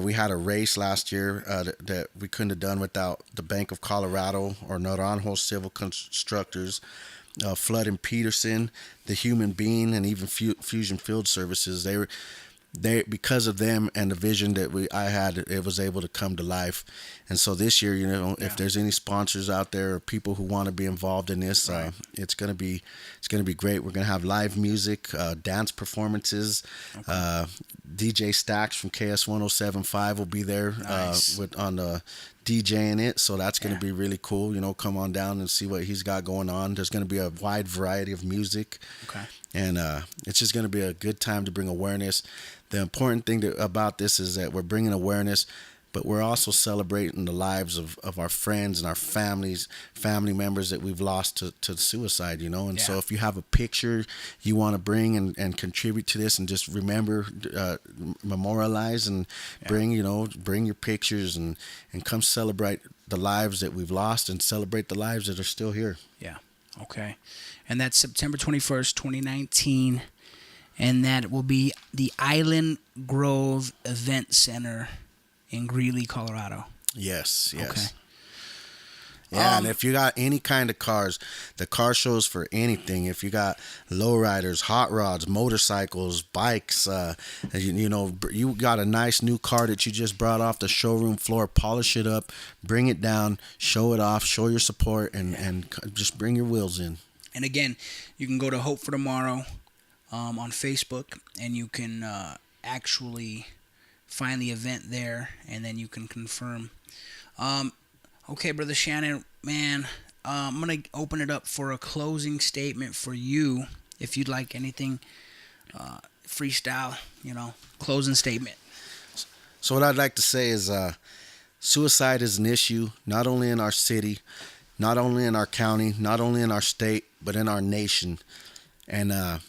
We had a race last year that we couldn't have done without the Bank of Colorado or Naranjo Civil Constructors, Flood and Peterson, The Human Being, and even Fusion Field Services. They because of them and the vision that I had, it was able to come to life. And so this year, if there's any sponsors out there or people who want to be involved in this, it's gonna be great. We're gonna have live music, dance performances. DJ Stacks from KS 107.5 will be there on the DJing it, so that's going to be really cool. Come on down and see what he's got going on. There's going to be a wide variety of music, and it's just going to be a good time to bring awareness. The important thing about this is that we're bringing awareness but we're also celebrating the lives of our friends and our family members that we've lost to suicide, And so Yeah. if you have a picture you want to bring and contribute to this and just remember, memorialize and Yeah. bring your pictures and come celebrate the lives that we've lost and celebrate the lives that are still here. Yeah. Okay. And that's September 21st, 2019. And that will be the Island Grove Event Center in Greeley, Colorado. Yes. Okay. Yeah, and if you got any kind of cars, the car shows for anything. If you got lowriders, hot rods, motorcycles, bikes, you got a nice new car that you just brought off the showroom floor, polish it up, bring it down, show it off, show your support, and just bring your wheels in. And again, you can go to Hope for Tomorrow on Facebook, and you can actually find the event there, and then you can confirm. Okay, Brother Shannon, man, I'm going to open it up for a closing statement for you. If you'd like anything, freestyle, closing statement. So what I'd like to say is suicide is an issue not only in our city, not only in our county, not only in our state, but in our nation. And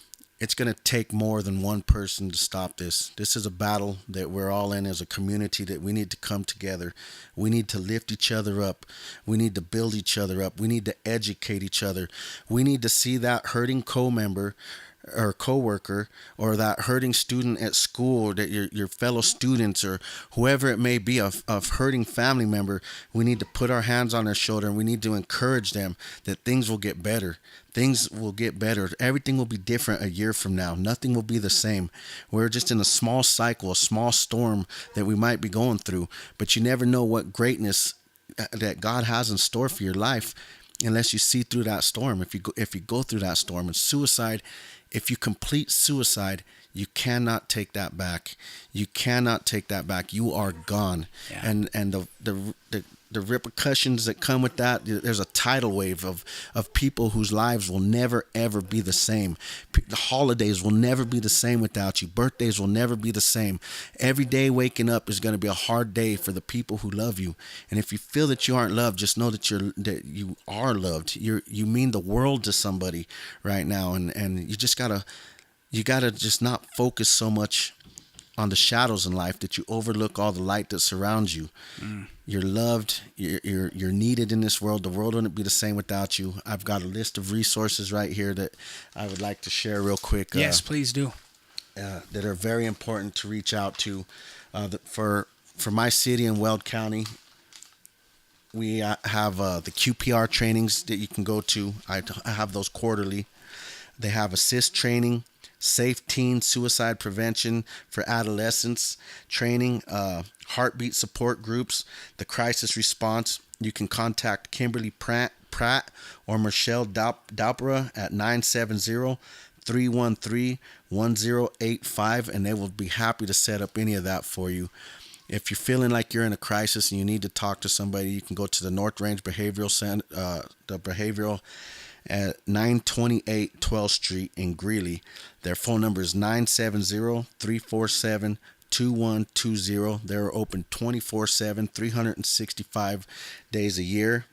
it's going to take more than one person to stop this. This is a battle that we're all in as a community, that we need to come together. We need to lift each other up. We need to build each other up. We need to educate each other. We need to see that hurting co-member or coworker, or that hurting student at school, that your fellow students or whoever it may be, of hurting family member. We need to put our hands on their shoulder, and we need to encourage them that things will get better. Things will get better. Everything will be different a year from now. Nothing will be the same. We're just in a small cycle, a small storm that we might be going through, but you never know what greatness that God has in store for your life unless you see through that storm. If you go through that storm. And suicide, if you complete suicide, you cannot take that back. You cannot take that back. You are gone. Yeah. And the repercussions that come with that, there's a tidal wave of people whose lives will never ever be the same. The holidays will never be the same without you. Birthdays will never be the same. Every day waking up is going to be a hard day for the people who love you. And if you feel that you aren't loved, just know that you are loved. You mean the world to somebody right now, and you just gotta just not focus so much on the shadows in life that you overlook all the light that surrounds you. You're loved. You're needed in this world. The world wouldn't be the same without you. I've got a list of resources right here that I would like to share real quick. Yes, please do. That are very important to reach out to. For my city in Weld County, we have the QPR trainings that you can go to. I have those quarterly. They have assist training, safe teen suicide prevention for adolescents training, heartbeat support groups, the crisis response. You can contact Kimberly Pratt or Michelle Daupra at 970-313-1085, and they will be happy to set up any of that for you. If you're feeling like you're in a crisis and you need to talk to somebody, you can go to the North Range Behavioral Center, the Behavioral at 928 12th Street in Greeley. Their phone number is 970-347-2120. They're open 24/7, 365 days a year.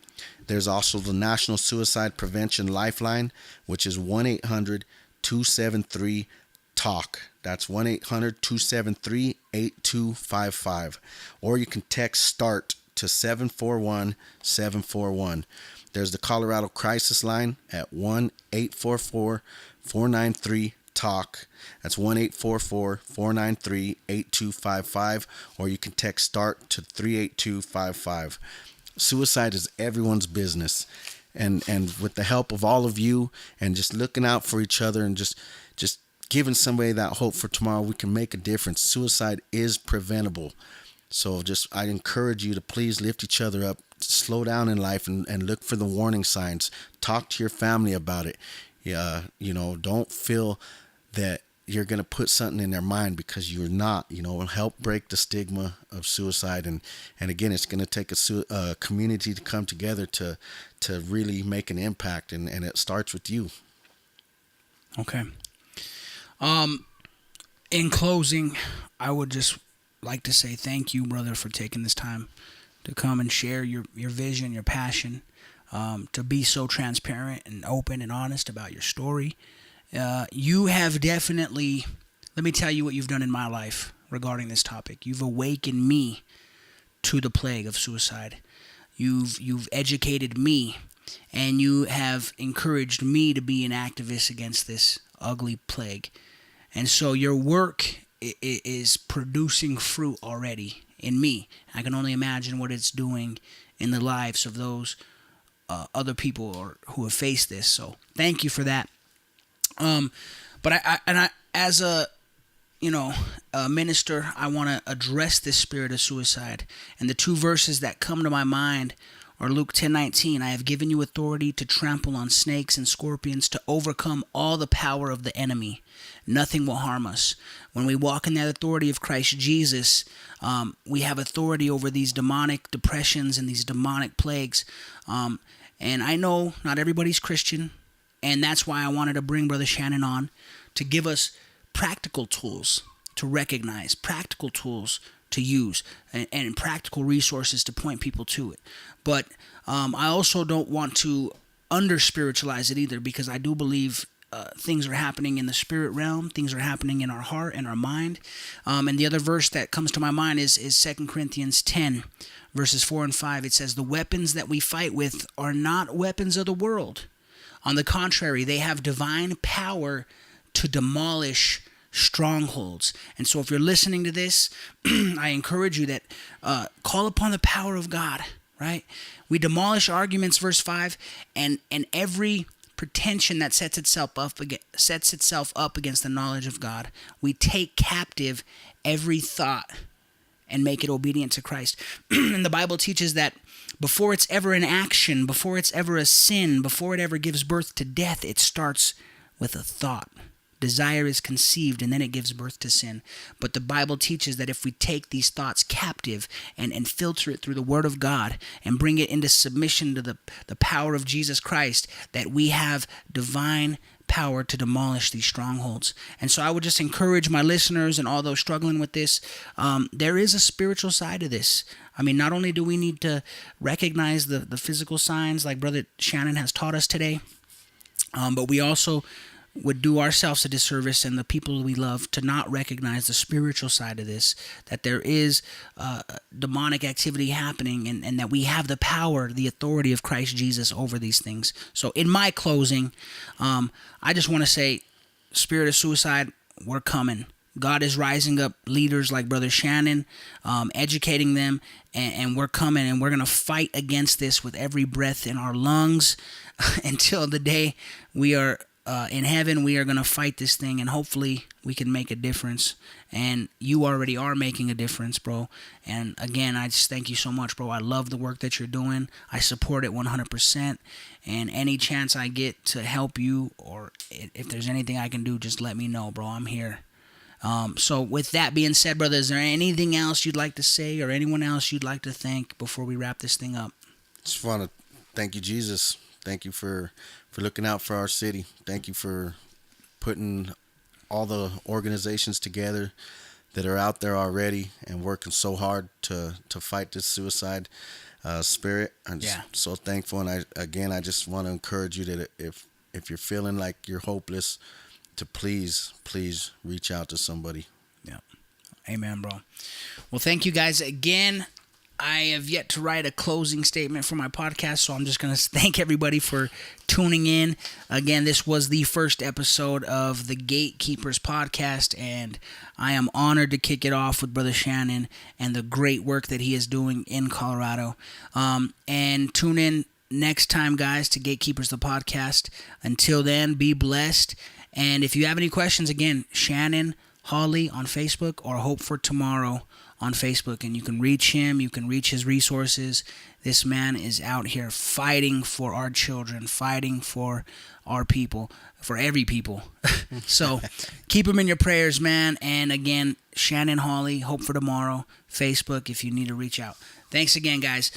There's also the National Suicide Prevention Lifeline, which is 1-800-273-TALK. That's 1-800-273-8255. Or you can text START to 741-741. There's the Colorado Crisis Line at 1-844-493-TALK. That's 1-844-493-8255. Or you can text START to 38255. Suicide is everyone's business. And with the help of all of you and just looking out for each other and just giving somebody that hope for tomorrow, we can make a difference. Suicide is preventable. So I encourage you to please lift each other up, slow down in life, and look for the warning signs. Talk to your family about it. Don't feel that you're going to put something in their mind, because you're not. Help break the stigma of suicide. And again, it's going to take a community to come together to really make an impact. And it starts with you. Okay. In closing, I would just like to say thank you, brother, for taking this time to come and share your vision, your passion, to be so transparent and open and honest about your story. You have definitely, let me tell you what you've done in my life regarding this topic. You've awakened me to the plague of suicide. You've educated me, and you have encouraged me to be an activist against this ugly plague. And so your work is producing fruit already in me. I can only imagine what it's doing in the lives of those other people who have faced this. So thank you for that. But I as a minister, I want to address this spirit of suicide. And the two verses that come to my mind are Luke 10:19. I have given you authority to trample on snakes and scorpions, to overcome all the power of the enemy. Nothing will harm us. When we walk in that authority of Christ Jesus, we have authority over these demonic depressions and these demonic plagues. And I know not everybody's Christian, and that's why I wanted to bring Brother Shannon on to give us practical tools to recognize, practical tools to use, and practical resources to point people to it. But I also don't want to under-spiritualize it either, because I do believe things are happening in the spirit realm. Things are happening in our heart and our mind. And the other verse that comes to my mind is 2 Corinthians 10, verses 4 and 5. It says, the weapons that we fight with are not weapons of the world. On the contrary, they have divine power to demolish strongholds. And so if you're listening to this, I encourage you that call upon the power of God, right? We demolish arguments, verse 5, and every pretension that sets itself up against the knowledge of God. We take captive every thought and make it obedient to Christ. And the Bible teaches that before it's ever an action, before it's ever a sin, before it ever gives birth to death, it starts with a thought. Desire is conceived, and then it gives birth to sin. But the Bible teaches that if we take these thoughts captive and filter it through the Word of God and bring it into submission to the power of Jesus Christ, that we have divine power to demolish these strongholds. And so I would just encourage my listeners and all those struggling with this, there is a spiritual side to this. I mean, not only do we need to recognize the physical signs like Brother Shannon has taught us today, but we also would do ourselves a disservice and the people we love to not recognize the spiritual side of this, that there is demonic activity happening, and that we have the power, the authority of Christ Jesus over these things. So in my closing, I just want to say, spirit of suicide, we're coming. God is rising up leaders like Brother Shannon, educating them, and we're coming, and we're going to fight against this with every breath in our lungs until the day we are in heaven. We are going to fight this thing, and hopefully we can make a difference. And you already are making a difference, bro. And again, I just thank you so much, bro. I love the work that you're doing. I support it 100%. And any chance I get to help you, or if there's anything I can do, just let me know, bro. I'm here. So with that being said, brother, is there anything else you'd like to say, or anyone else you'd like to thank before we wrap this thing up? Just want to thank you, Jesus. Thank you for looking out for our city. Thank you for putting all the organizations together that are out there already and working so hard to fight this suicide spirit. I'm just so thankful. And I just want to encourage you that if you're feeling like you're hopeless, to please reach out to somebody. Yeah. Amen, bro. Well, thank you guys again. I have yet to write a closing statement for my podcast, so I'm just going to thank everybody for tuning in. Again, this was the first episode of the Gatekeepers podcast, and I am honored to kick it off with Brother Shannon and the great work that he is doing in Colorado. And tune in next time, guys, to Gatekeepers the podcast. Until then, be blessed. And if you have any questions, again, Shannon Hawley on Facebook, or Hope for Tomorrow on Facebook, and you can reach him, you can reach his resources. This man is out here fighting for our children, fighting for our people, for every people. So keep him in your prayers, man. And again, Shannon Hawley, Hope for Tomorrow, Facebook, if you need to reach out. Thanks again, guys.